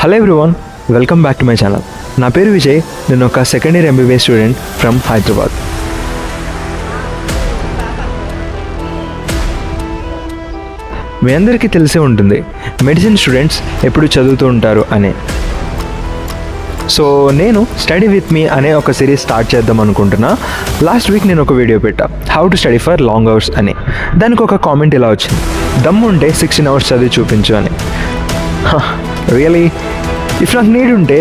Hello everyone, welcome back to my channel. నా పేరు విజయ్. నేను ఒక second year MBBS student from Hyderabad. మీ అందరికీ తెలిసే ఉంటుంది మెడిసిన్ స్టూడెంట్స్ ఎప్పుడు చదువుతూ ఉంటారు అని. సో నేను స్టడీ విత్ మీ అనే ఒక సిరీస్ స్టార్ట్ చేద్దాం అనుకుంటున్నా. లాస్ట్ వీక్ నేను ఒక వీడియో పెట్టా, how to study for long hours అని. దానికి ఒక కామెంట్ ఇలా వచ్చింది, దమ్ము ఉంటే 16 hours చదివి చూపించు అని. రియలీ, ఇఫ్ నాకు నీడ్ ఉంటే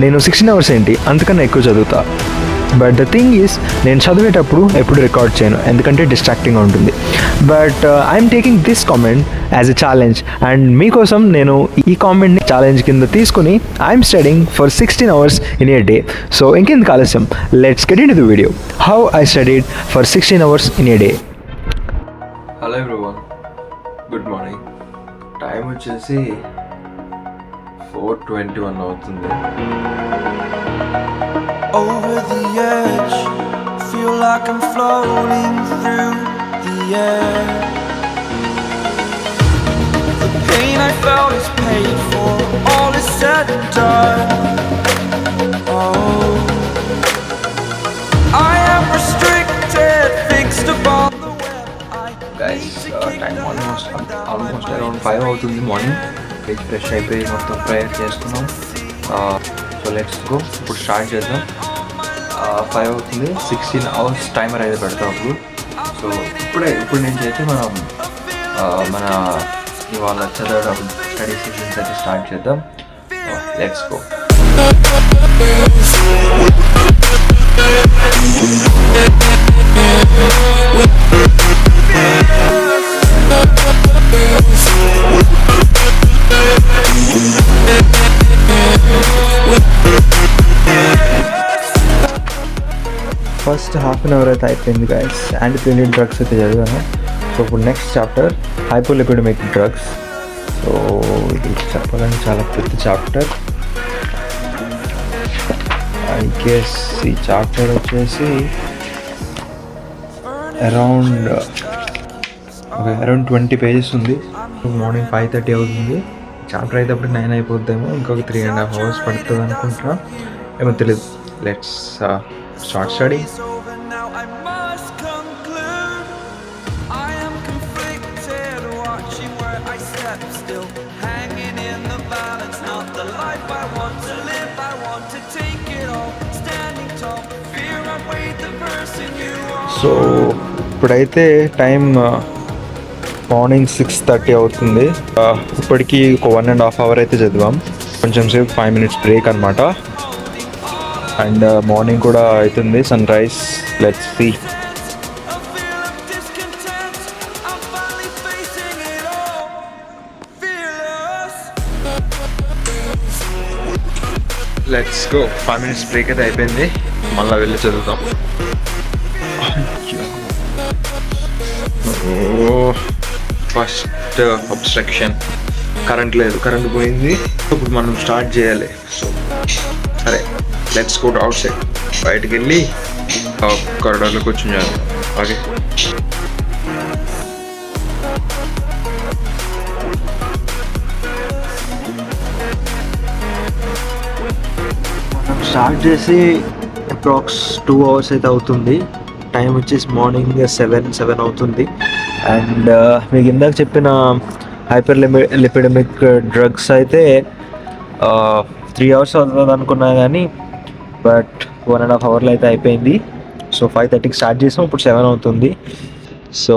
నేను 16 hours ఏంటి, అంతకన్నా ఎక్కువ చదువుతా. బట్ ద థింగ్ ఈజ్, నేను చదివేటప్పుడు ఎప్పుడు రికార్డ్ చేయను, ఎందుకంటే డిస్ట్రాక్టింగ్గా ఉంటుంది. But I'm taking this comment as a challenge, and మీకోసం నేను ఈ కామెంట్ని ఛాలెంజ్ కింద తీసుకుని I'm studying for 16 hours in a day. So ఇంకెందుకు ఆలస్యం, let's get in to the video how I studied for 16 hours in a day. Hello everyone, good morning. Time వచ్చేసి 4:21 అవుతుంది. Over the edge, feel like I'm floating through the air. The pain I felt is paid for, all is said and done. Oh, I am restricted, fixed upon the web. Guys, time almost around 5 అవుతుంది morning. Fresh అయిపోయి మొత్తం prayer చేసుకున్నాం. So let's go, ఇప్పుడు start చేద్దాం. 5 అవుతుంది, 16 hours timer అయితే పెడతాం అప్పుడు. సో ఇప్పుడు నుంచి అయితే మన ఇవాళ చదవడం స్టడీ సెషన్స్ అయితే స్టార్ట్ చేద్దాం. Let's go. First half an hour అయితే అయిపోయింది గైస్. యాంటీప్లేటెడ్ డ్రగ్స్ అయితే చదివాను. సో ఇప్పుడు next chapter hypolipidemic drugs. So ఇది చెప్పాలని చాలా పెద్ద చాప్టర్. ఐ గెస్ ఈ చాప్టర్ వచ్చేసి అరౌండ్ 20 pages ఉంది. మార్నింగ్ 5:30 అవుతుంది. చాప్టర్ అయితే అప్పుడు 9 అయిపోద్దేమో, ఇంకొక 3.5 hours పడుతుంది అనుకుంటున్నా, ఏమో తెలియదు. Let's start studying. సో ఇప్పుడైతే టైం మార్నింగ్ 6:30 అవుతుంది. ఇప్పటికీ ఒక 1.5 hour అయితే చదివాం. కొంచెం సేపు 5 minutes బ్రేక్ అనమాట. అండ్ మార్నింగ్ కూడా అవుతుంది, sunrise. Let's see. Let's go. 5 minutes break అయితే అయిపోయింది, మళ్ళీ వెళ్ళి చదువుతాం. ఫస్ట్ అబ్స్ట్రక్షన్, కరెంట్ లేదు, కరెంట్ పోయింది. ఇప్పుడు మనం స్టార్ట్ చేయాలి. సో సరే, లెట్స్ గో అవుట్ సైడ్. బయటకు వెళ్ళి కారిడార్లో కూర్చొని చేయాలి. ఓకే, మనం స్టార్ట్ చేసి అప్రాక్స్ 2 hours అయితే అవుతుంది. టైం వచ్చేసి మార్నింగ్ 7 అవుతుంది. అండ్ మీకు ఇందాక చెప్పిన లిపిడమిక్ డ్రగ్స్ అయితే 3 hours అవుతుంది అనుకున్నా, కానీ బట్ 1.5 hourలో అయితే అయిపోయింది. సో 5:30కి స్టార్ట్ చేసాం, ఇప్పుడు 7 అవుతుంది. So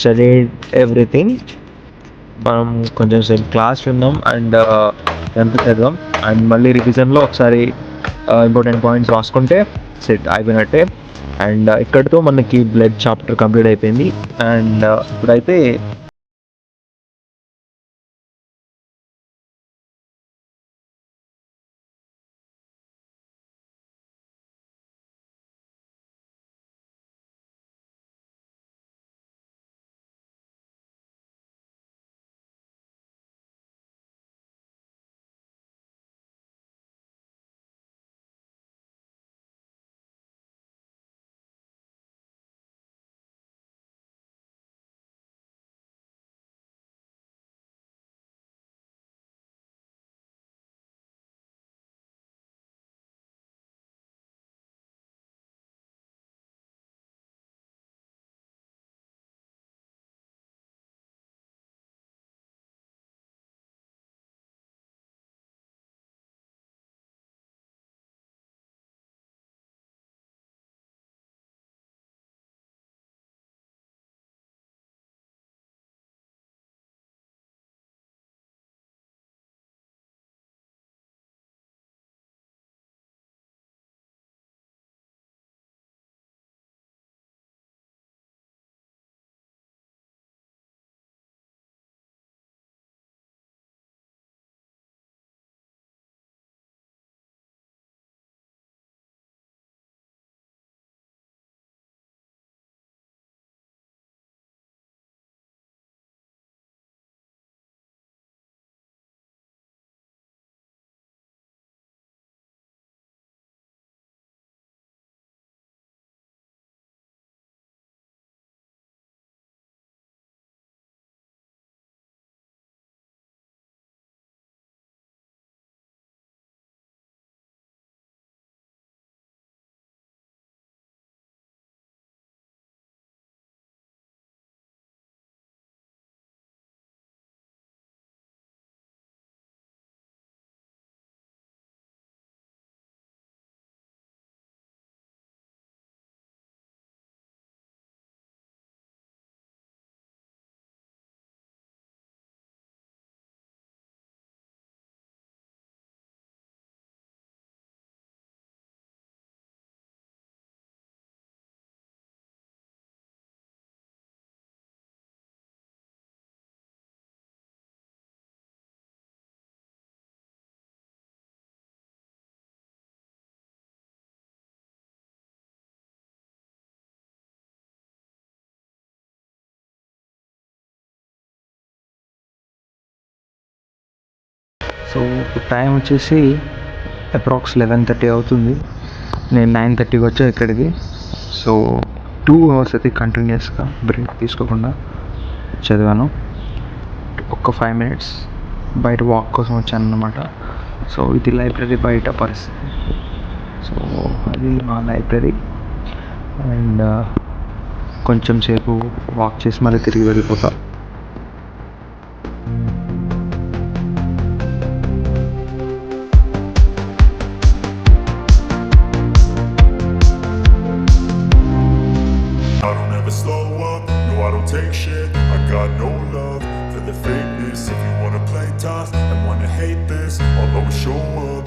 studied everything. మనం కొంచెం సేపు క్లాస్ విన్నాం అండ్ ఎంత చదివాం, అండ్ మళ్ళీ రివిజన్లో ఒకసారి ఇంపార్టెంట్ పాయింట్స్ రాసుకుంటే సెట్ అయిపోయినట్టే. అండ్ ఇక్కడితో మనకి బ్లడ్ చాప్టర్ కంప్లీట్ అయిపోయింది. అండ్ ఇప్పుడైతే సో ఇప్పుడు టైం వచ్చేసి అప్రాక్స్ 11:30 అవుతుంది. నేను 9:30కి వచ్చా ఇక్కడికి. సో 2 అవర్స్ అయితే కంటిన్యూస్గా బ్రేక్ తీసుకోకుండా చదివాను. ఒక్క 5 మినిట్స్ బయట వాక్ కోసం వచ్చాను అన్నమాట. సో ఇది లైబ్రరీ బయట పరిస్థితి. సో అది మా లైబ్రరీ. అండ్ కొంచెం సేపు వాక్ చేసి మళ్ళీ తిరిగి వెళ్ళిపోతా. I don't ever slow up, no I don't take shit. I got no love for the fakeness. If you wanna play tough and wanna hate this, I'll always show up.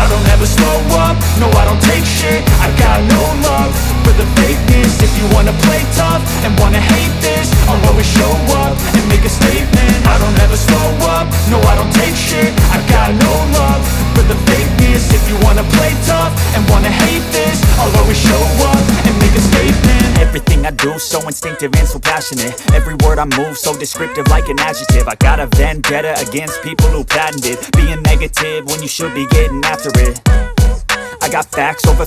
I don't ever slow up, no I don't take shit. I got no love for the fakeness. If you wanna play tough and wanna hate this, I'll always show up and make a statement. I don't ever slow up, no I don't take shit. I got no love for the fakeness. If you wanna play tough and wanna hate this, I'll always show up and make a statement. Everything I do so instinctive and so passionate. Every word I move so descriptive like an adjective. I got a vendetta against people who patented being negative when you should be getting after it. I got facts over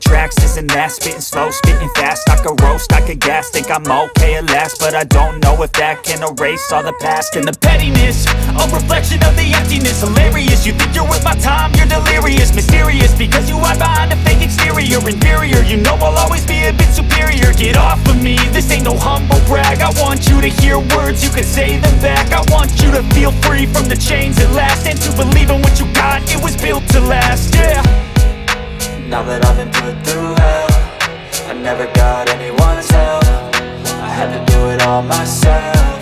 tracks, this and that. Spitting slow, spitting fast. I could roast, I could gas. Think I'm okay at last, but I don't know if that can erase all the past. And the pettiness, a reflection of the emptiness. Hilarious, you think you're worth my time, you're delirious. Mysterious, because you hide behind a fake exterior. Inferior, you know I'll always be a bit superior. Get off of me, this ain't no humble brag. I want you to hear words, you can say them back. I want you to feel free from the chains at last, and to believe in what you got, it was built to last, yeah. Now that I've been put through hell, I never got anyone's help. I had to do it all myself.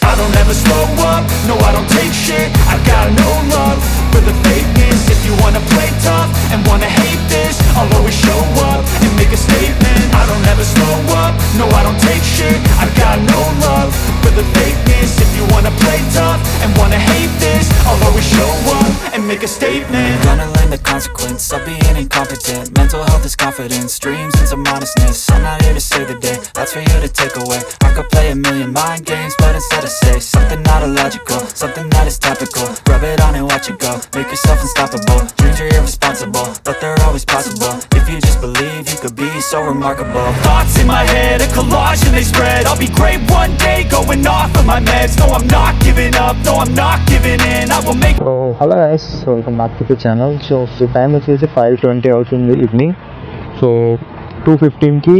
I don't ever slow up, no I don't take shit. I got no love for the fakeness. If you wanna play tough and wanna hate this, I'll always show up and make a statement. I don't ever slow up, no I don't take shit. I got no love for the fakeness. If you wanna play tough and wanna hate this, I'll always show up and make a statement. Gonna learn the consequence of being incompetent. Mental health is confidence, dreams and some honestness. I'm not here to save the day, that's for you to take away. I could play a million mind games, but instead I say something not illogical, something that is topical. Rub it on and watch it go, make yourself unstoppable. Dreams are irresponsible, but they're always possible. If you just believe, you could be so remarkable. Thoughts in my head, a collage and they spread. I'll be great one day, going off of my meds. No, I'm not giving up, no, I'm not giving in. I will make. So hello guys, welcome back to the channel. So time వచ్చేసి 5:20 అవుతుంది evening. So 2:15కి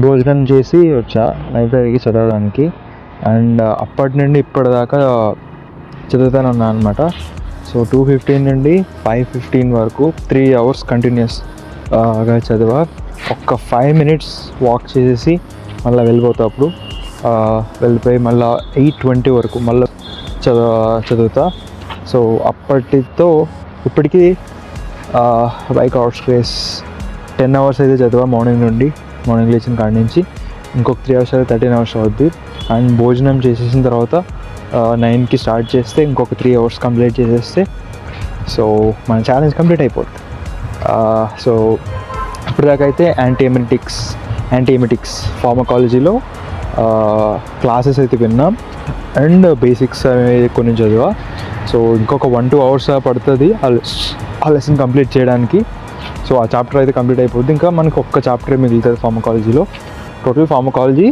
భోజనం చేసి వచ్చా లైబ్రరీకి చదవడానికి. And అప్పటి నుండి ఇప్పటిదాకా చదువుతానే ఉన్నాను అనమాట. సో 2:15 నుండి 5:15 వరకు 3 అవర్స్ కంటిన్యూస్గా చదివా. ఒక్క 5 మినిట్స్ వాక్ చేసేసి మళ్ళీ వెళ్ళిపోతా. అప్పుడు వెళ్ళిపోయి మళ్ళీ 8:20 వరకు మళ్ళీ చదువుతా. సో అప్పటితో ఇప్పటికీ బైక్ అవుట్ స్ట్రేస్ 10 అవర్స్ అయితే చదివా మార్నింగ్ లేచిన కాడి నుంచి. ఇంకొక 3 అవర్స్ అయితే 13 అవర్స్ అవుద్ది. అండ్ భోజనం చేసేసిన తర్వాత 9కి స్టార్ట్ చేస్తే ఇంకొక 3 అవర్స్ కంప్లీట్ చేసేస్తే సో మన ఛాలెంజ్ కంప్లీట్ అయిపోద్ది. సో ఇప్పటిదాకా అయితే యాంటీఎమెటిక్స్ ఫార్మకాలజీలో క్లాసెస్ అయితే విన్నాం అండ్ బేసిక్స్ అనేది కొన్ని చదివా. సో ఇంకొక 1-2 అవర్స్ పడుతుంది ఆ లెసన్ కంప్లీట్ చేయడానికి. సో ఆ చాప్టర్ అయితే కంప్లీట్ అయిపోద్ది. ఇంకా మనకు ఒక్క చాప్టరే మిగులుతుంది ఫార్మకాలజీలో. Total pharmacology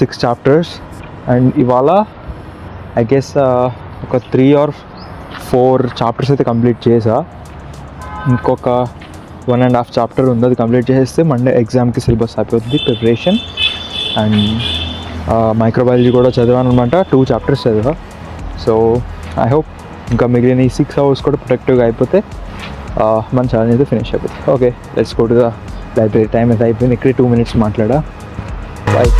6 chapters. అండ్ ఇవాళ ఐ గెస్ ఒక 3 or 4 చాప్టర్స్ అయితే కంప్లీట్ చేసా. ఇంకొక 1.5 చాప్టర్ ఉంది, అది కంప్లీట్ చేసేస్తే మండే ఎగ్జామ్కి సిలబస్ అయిపోతుంది ప్రిపరేషన్. అండ్ మైక్రోబయాలజీ కూడా చదివాను అనమాట, 2 చాప్టర్స్ చదివా. సో ఐ హోప్ ఇంకా మిగిలిన ఈ 6 అవర్స్ కూడా ప్రొడక్టివ్గా అయిపోతే మన ఛాలెంజ్ అయితే ఫినిష్ అయిపోతుంది. Okay, let's go to the library. Time అయితే అయిపోయింది, ఇక్కడే 2 minutes మాట్లాడా. Bye.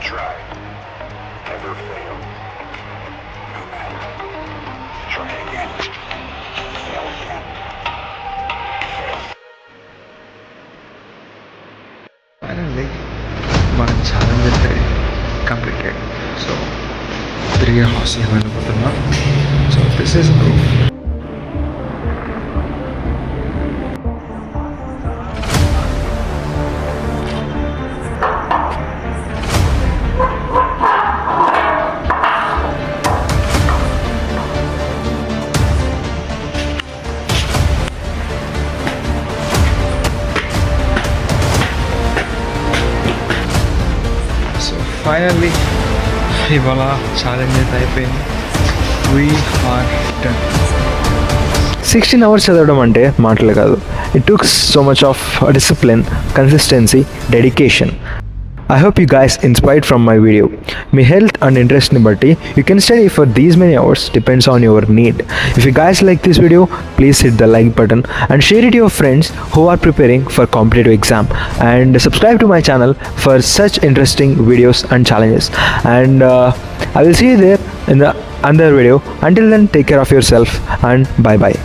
try, never fail. No matter. Try again. Fail again. Finally మన ఛాలెంజ్ అయితే కంప్లీటెడ్. సో తిరిగి హాస్టల్ వెళ్ళిపోతున్నాం. So this is proof. So finally ఇవాళ ఛాలెంజ్ అయితే అయిపోయింది. We are done. 16 hours చదవడం అంటే మాటలు కాదు. It took so much of discipline, consistency, dedication. I hope you guys inspired from my video. మీ హెల్త్ అండ్ ఇంట్రెస్ట్ని బట్టి you can study for these many hours, depends on your need. If you guys like this video, please hit the like button and share it to your friends who are preparing for competitive exam, and subscribe to my channel for such interesting videos and challenges. And I will see you there in the another video. Until then, take care of yourself and bye bye.